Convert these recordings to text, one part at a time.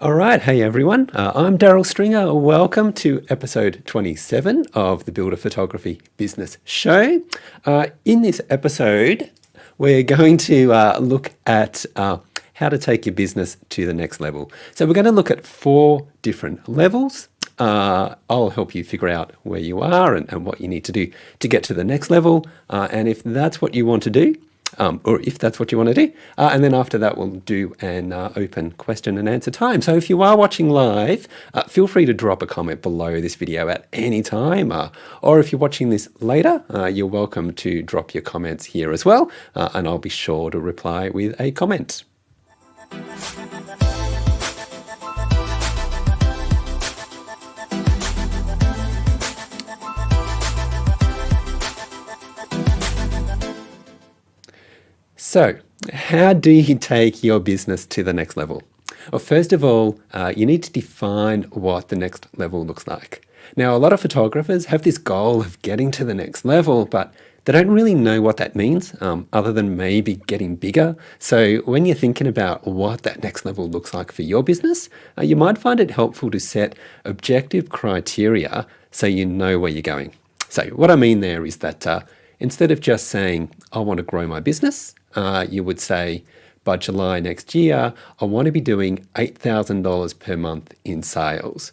All right, hey everyone. I'm Daryl Stringer. Welcome to episode 27 of the Builder Photography Business Show. In this episode, we're going to look at how to take your business to the next level. So we're going to look at 4 different levels. I'll help you figure out where you are and what you need to do to get to the next level. And if that's what you want to do, or if that's what you want to do. And then after that, we'll do an open question and answer time. So if you are watching live, feel free to drop a comment below this video at any time. Or if you're watching this later, you're welcome to drop your comments here as well. And I'll be sure to reply with a comment. So, how do you take your business to the next level? Well, first of all, you need to define what the next level looks like. Now, a lot of photographers have this goal of getting to the next level, but they don't really know what that means, other than maybe getting bigger. So when you're thinking about what that next level looks like for your business, you might find it helpful to set objective criteria so you know where you're going. So what I mean there is that instead of just saying, I want to grow my business, you would say, by July next year, I want to be doing $8,000 per month in sales.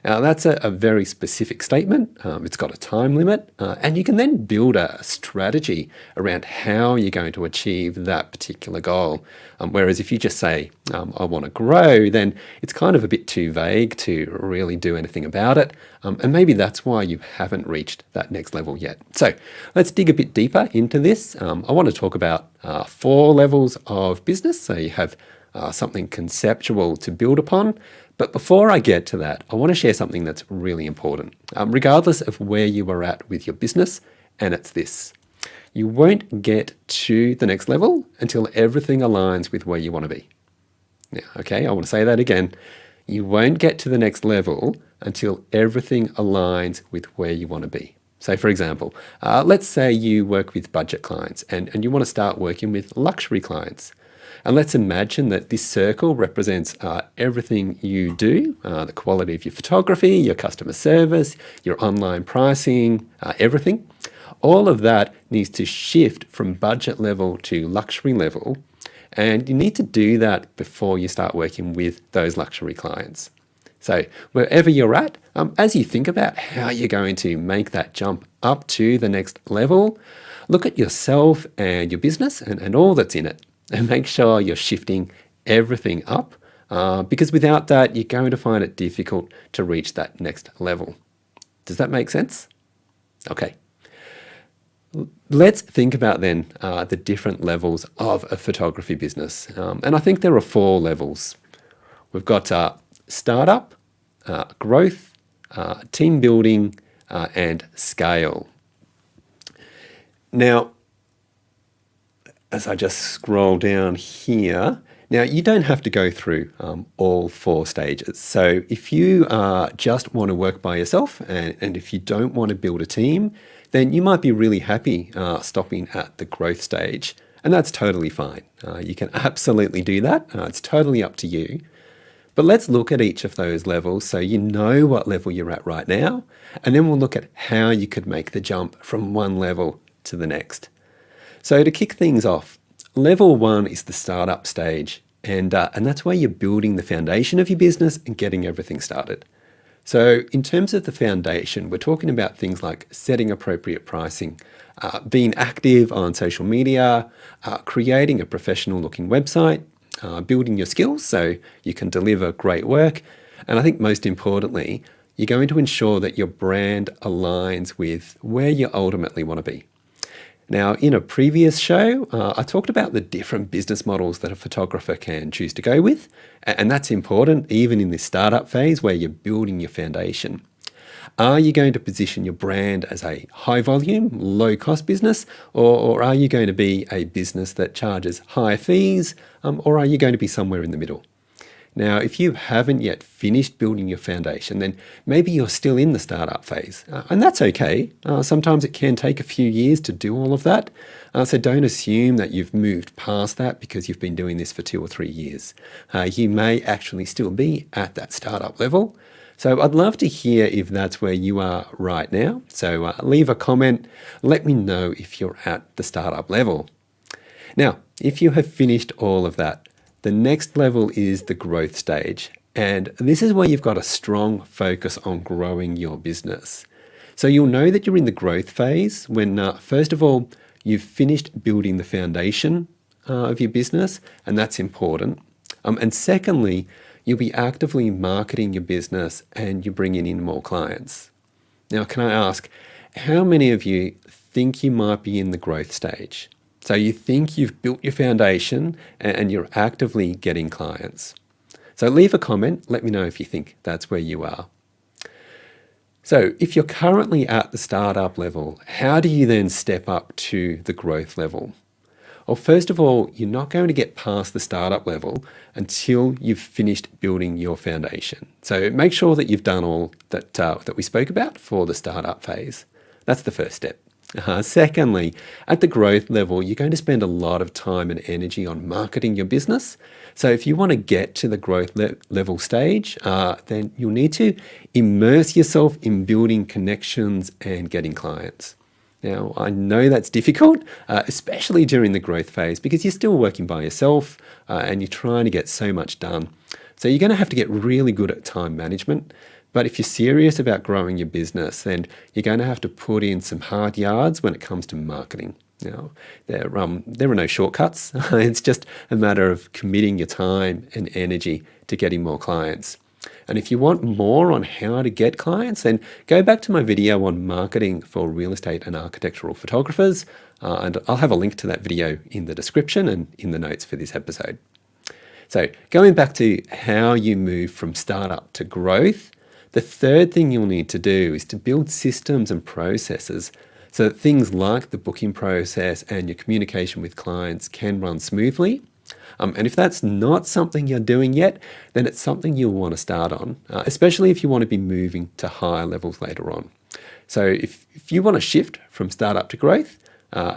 Now, that's a very specific statement. It's got a time limit, and you can then build a strategy around how you're going to achieve that particular goal. Whereas if you just say, I want to grow, then it's kind of a bit too vague to really do anything about it. And maybe that's why you haven't reached that next level yet. So let's dig a bit deeper into this. I want to talk about 4 levels of business. So you have something conceptual to build upon. But before I get to that, I want to share something that's really important, regardless of where you are at with your business, and it's this. You won't get to the next level until everything aligns with where you want to be. Yeah, okay, I want to say that again. You won't get to the next level until everything aligns with where you want to be. So for example, let's say you work with budget clients and you want to start working with luxury clients. And let's imagine that this circle represents everything you do, the quality of your photography, your customer service, your online pricing, everything. All of that needs to shift from budget level to luxury level. And you need to do that before you start working with those luxury clients. So wherever you're at, as you think about how you're going to make that jump up to the next level, look at yourself and your business and all that's in it. And make sure you're shifting everything up, because without that, you're going to find it difficult to reach that next level. Does that make sense? Okay. Let's think about then the different levels of a photography business. And I think there are 4 levels. We've got startup, growth, team building, and scale. Now, as I just scroll down here, now you don't have to go through all 4 stages. So if you just want to work by yourself and if you don't want to build a team, then you might be really happy stopping at the growth stage. And that's totally fine. You can absolutely do that. It's totally up to you. But let's look at each of those levels so you know what level you're at right now. And then we'll look at how you could make the jump from one level to the next. So to kick things off, level 1 is the startup stage, and that's where you're building the foundation of your business and getting everything started. So in terms of the foundation, we're talking about things like setting appropriate pricing, being active on social media, creating a professional looking website, building your skills so you can deliver great work, and I think most importantly, you're going to ensure that your brand aligns with where you ultimately want to be. Now, in a previous show, I talked about the different business models that a photographer can choose to go with, and that's important even in this startup phase where you're building your foundation. Are you going to position your brand as a high volume, low cost business, or are you going to be a business that charges high fees, or are you going to be somewhere in the middle? Now, if you haven't yet finished building your foundation, then maybe you're still in the startup phase, and that's okay. Sometimes it can take a few years to do all of that, so don't assume that you've moved past that because you've been doing this for 2 or 3 years. You may actually still be at that startup level. So I'd love to hear if that's where you are right now. So leave a comment, let me know if you're at the startup level. Now, if you have finished all of that, the next level is the growth stage. And this is where you've got a strong focus on growing your business. So you'll know that you're in the growth phase when, first of all, you've finished building the foundation of your business, and that's important. And secondly, you'll be actively marketing your business and you're bringing in more clients. Now, can I ask, how many of you think you might be in the growth stage? So you think you've built your foundation and you're actively getting clients. So leave a comment, let me know if you think that's where you are. So if you're currently at the startup level, how do you then step up to the growth level? Well, first of all, you're not going to get past the startup level until you've finished building your foundation. So make sure that you've done all that we spoke about for the startup phase. That's the first step. Secondly, at the growth level, you're going to spend a lot of time and energy on marketing your business. So if you want to get to the growth level stage, then you'll need to immerse yourself in building connections and getting clients. Now, I know that's difficult, especially during the growth phase, because you're still working by yourself and you're trying to get so much done. So you're going to have to get really good at time management. But if you're serious about growing your business, then you're going to have to put in some hard yards when it comes to marketing. There are no shortcuts. It's just a matter of committing your time and energy to getting more clients. And if you want more on how to get clients, then go back to my video on marketing for real estate and architectural photographers. And I'll have a link to that video in the description and in the notes for this episode. So going back to how you move from startup to growth, the third thing you'll need to do is to build systems and processes so that things like the booking process and your communication with clients can run smoothly. And if that's not something you're doing yet, then it's something you'll want to start on, especially if you want to be moving to higher levels later on. So if you want to shift from startup to growth,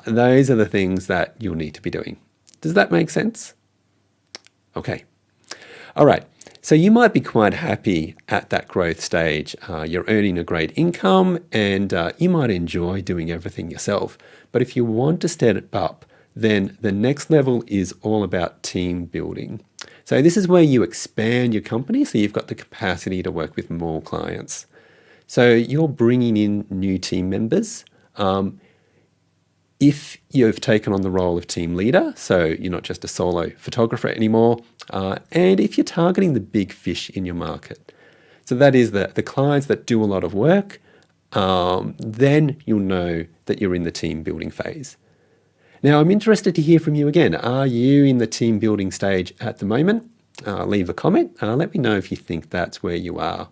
those are the things that you'll need to be doing. Does that make sense? Okay. All right. So you might be quite happy at that growth stage. You're earning a great income and you might enjoy doing everything yourself. But if you want to step up, then the next level is all about team building. So this is where you expand your company so you've got the capacity to work with more clients. So you're bringing in new team members. If you've taken on the role of team leader, so you're not just a solo photographer anymore, and if you're targeting the big fish in your market. So that is the clients that do a lot of work, then you'll know that you're in the team building phase. Now, I'm interested to hear from you again. Are you in the team building stage at the moment? Leave a comment. Let me know if you think that's where you are.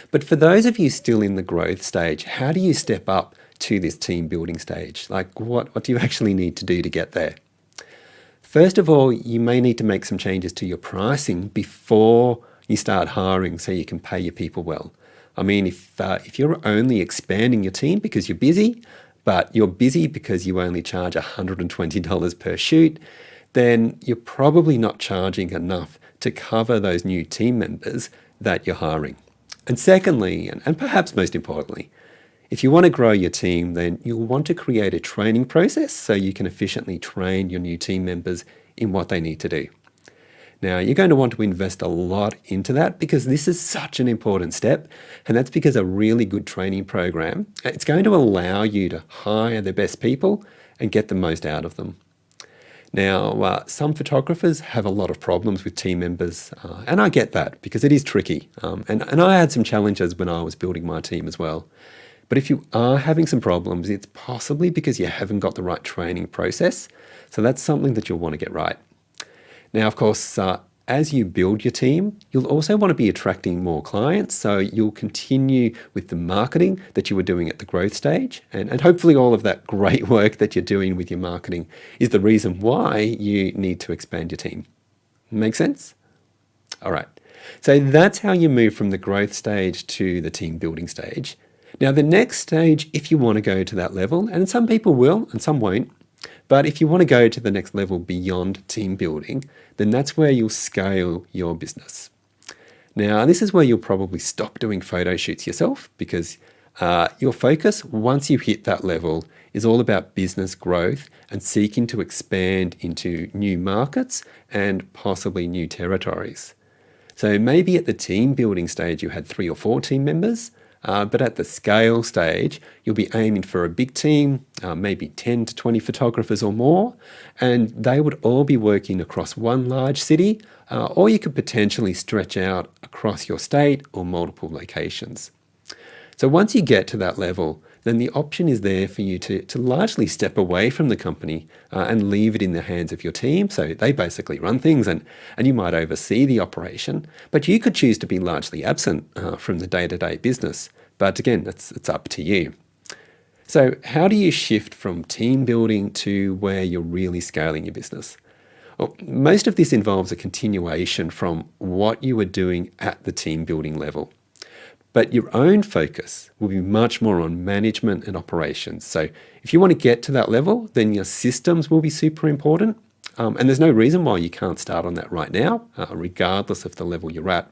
But for those of you still in the growth stage, how do you step up to this team building stage? Like what do you actually need to do to get there? First of all, you may need to make some changes to your pricing before you start hiring so you can pay your people well. I mean, if you're only expanding your team because you're busy, but you're busy because you only charge $120 per shoot, then you're probably not charging enough to cover those new team members that you're hiring. And secondly, and perhaps most importantly, if you want to grow your team, then you'll want to create a training process so you can efficiently train your new team members in what they need to do. Now, you're going to want to invest a lot into that because this is such an important step, and that's because a really good training program, it's going to allow you to hire the best people and get the most out of them. Now, some photographers have a lot of problems with team members, and I get that because it is tricky, and I had some challenges when I was building my team as well. But if you are having some problems, it's possibly because you haven't got the right training process, so that's something that you'll want to get right. Now, of course, as you build your team, you'll also want to be attracting more clients. So you'll continue with the marketing that you were doing at the growth stage. And hopefully all of that great work that you're doing with your marketing is the reason why you need to expand your team. Make sense? All right. So that's how you move from the growth stage to the team building stage. Now, the next stage, if you want to go to that level, and some people will and some won't, but if you want to go to the next level beyond team building, then that's where you'll scale your business. Now, this is where you'll probably stop doing photo shoots yourself because your focus, once you hit that level, is all about business growth and seeking to expand into new markets and possibly new territories. So maybe at the team building stage, you had 3 or 4 team members, but at the scale stage, you'll be aiming for a big team, maybe 10 to 20 photographers or more, and they would all be working across one large city, or you could potentially stretch out across your state or multiple locations. So once you get to that level, then the option is there for you to largely step away from the company and leave it in the hands of your team. So they basically run things and you might oversee the operation, but you could choose to be largely absent from the day-to-day business. But again, it's up to you. So how do you shift from team building to where you're really scaling your business? Well, most of this involves a continuation from what you were doing at the team building level. But your own focus will be much more on management and operations. So if you want to get to that level, then your systems will be super important. And there's no reason why you can't start on that right now, regardless of the level you're at.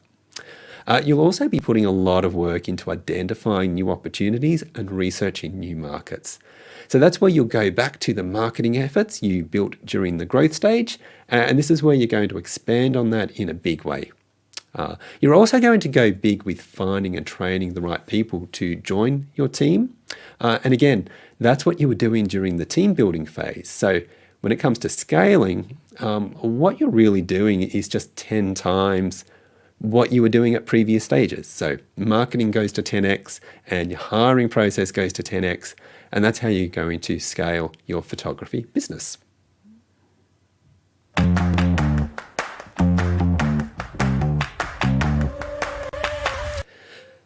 You'll also be putting a lot of work into identifying new opportunities and researching new markets. So that's where you'll go back to the marketing efforts you built during the growth stage. And this is where you're going to expand on that in a big way. You're also going to go big with finding and training the right people to join your team. And again, that's what you were doing during the team building phase. So when it comes to scaling, what you're really doing is just 10 times what you were doing at previous stages. So marketing goes to 10x and your hiring process goes to 10x. And that's how you're going to scale your photography business.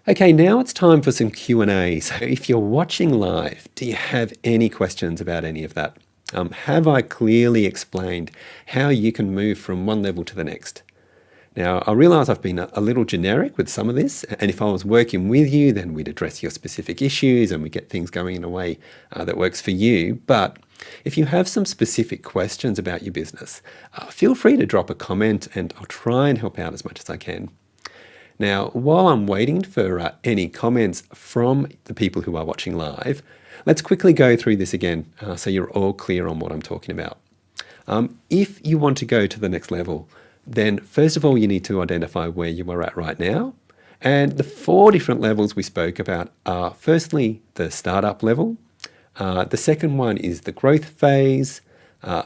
Okay, now it's time for some Q&A. So if you're watching live, do you have any questions about any of that? Have I clearly explained how you can move from one level to the next? Now, I realize I've been a little generic with some of this, and if I was working with you, then we'd address your specific issues and we get things going in a way that works for you. But if you have some specific questions about your business, feel free to drop a comment and I'll try and help out as much as I can. Now, while I'm waiting for any comments from the people who are watching live, let's quickly go through this again so you're all clear on what I'm talking about. If you want to go to the next level, then first of all, you need to identify where you are at right now. And the 4 different levels we spoke about are firstly, the startup level. The second one is the growth phase.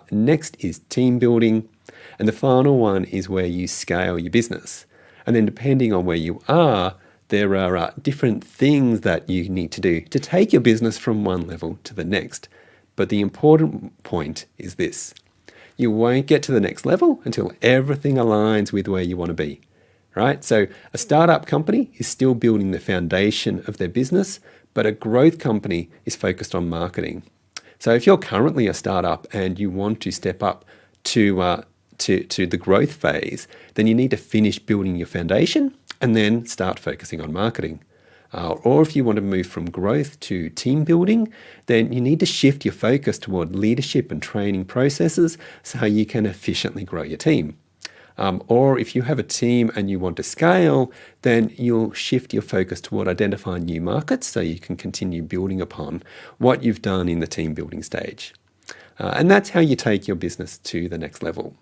Next is team building. And the final one is where you scale your business. And then depending on where you are, there are different things that you need to do to take your business from one level to the next. But the important point is this. You won't get to the next level until everything aligns with where you want to be, right? So a startup company is still building the foundation of their business, but a growth company is focused on marketing. So if you're currently a startup and you want to step up to the growth phase, then you need to finish building your foundation and then start focusing on marketing. Or if you want to move from growth to team building, then you need to shift your focus toward leadership and training processes so you can efficiently grow your team. Or if you have a team and you want to scale, then you'll shift your focus toward identifying new markets so you can continue building upon what you've done in the team building stage. And that's how you take your business to the next level.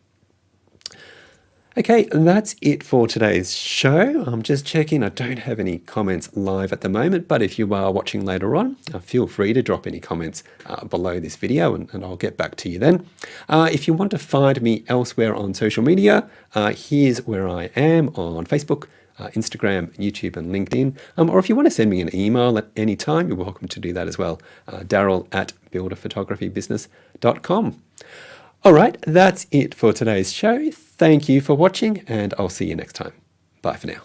Okay, that's it for today's show. I'm just checking. I don't have any comments live at the moment, but if you are watching later on, feel free to drop any comments below this video and I'll get back to you then. If you want to find me elsewhere on social media, here's where I am on Facebook, Instagram, YouTube and LinkedIn. Or if you want to send me an email at any time, you're welcome to do that as well. Daryl@builderphotographybusiness.com. All right, that's it for today's show. Thank you for watching and I'll see you next time. Bye for now.